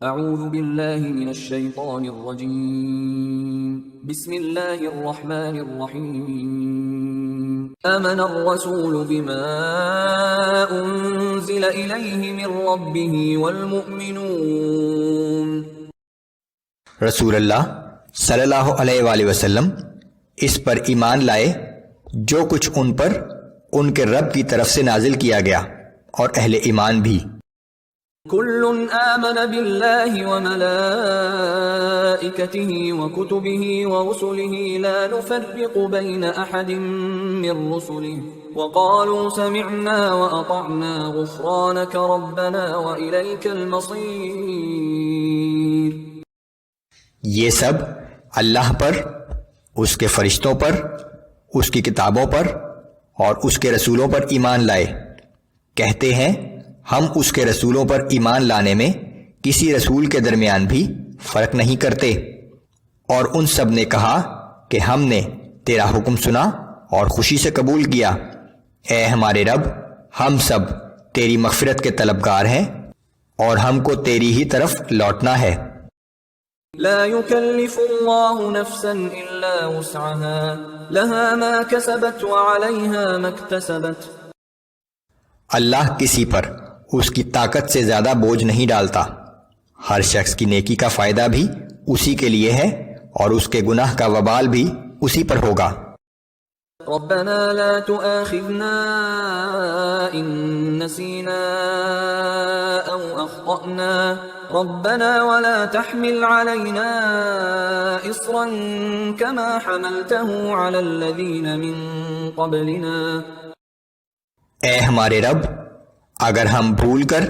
اعوذ باللہ من الشیطان الرجیم بسم اللہ الرحمن الرحیم آمن الرسول بما انزل الیہ من ربہ والمؤمنون، رسول اللہ صلی اللہ علیہ وآلہ وسلم اس پر ایمان لائے جو کچھ ان پر ان کے رب کی طرف سے نازل کیا گیا، اور اہل ایمان بھی۔ كل آمن بالله وملائكته وكتبه ورسله لا نفرق بين أحد من رسله وقالوا سمعنا وأطعنا غفرانك ربنا وإليك المصير۔ یہ سب اللہ پر، اس کے فرشتوں پر، اس کی کتابوں پر اور اس کے رسولوں پر ایمان لائے، کہتے ہیں ہم اس کے رسولوں پر ایمان لانے میں کسی رسول کے درمیان بھی فرق نہیں کرتے، اور ان سب نے کہا کہ ہم نے تیرا حکم سنا اور خوشی سے قبول کیا۔ اے ہمارے رب، ہم سب تیری مغفرت کے طلبگار ہیں اور ہم کو تیری ہی طرف لوٹنا ہے۔ لا يكلف الله نفسا إلا وسعها لها ما كسبت وعليها ما اكتسبت۔ اللہ کسی پر اس کی طاقت سے زیادہ بوجھ نہیں ڈالتا، ہر شخص کی نیکی کا فائدہ بھی اسی کے لیے ہے اور اس کے گناہ کا وبال بھی اسی پر ہوگا۔ ربنا لا تؤاخذنا إن نسينا أو أخطأنا ربنا ولا تحمل علينا إصرا كما حملته على الذين من قبلنا۔ اے ہمارے رب، اگر ہم بھول کر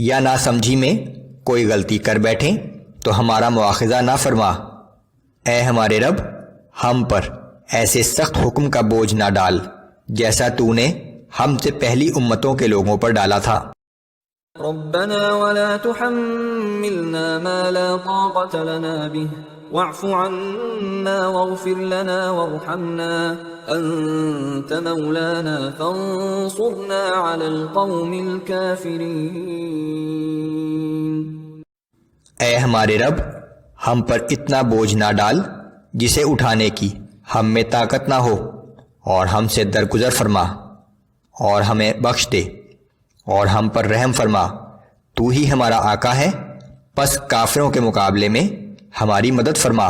یا ناسمجھی میں کوئی غلطی کر بیٹھیں تو ہمارا مواخذہ نہ فرما۔ اے ہمارے رب، ہم پر ایسے سخت حکم کا بوجھ نہ ڈال جیسا تو نے ہم سے پہلی امتوں کے لوگوں پر ڈالا تھا۔ ربنا ولا تحملنا ما لا طاقة لنا به واعف عنا واغفر لنا وارحمنا أنت مولانا فانصرنا على القوم الكافرين۔ اے ہمارے رب، ہم پر اتنا بوجھ نہ ڈال جسے اٹھانے کی ہم میں طاقت نہ ہو، اور ہم سے درگزر فرما اور ہمیں بخش دے اور ہم پر رحم فرما، تو ہی ہمارا آقا ہے، پس کافروں کے مقابلے میں ہماری مدد فرما۔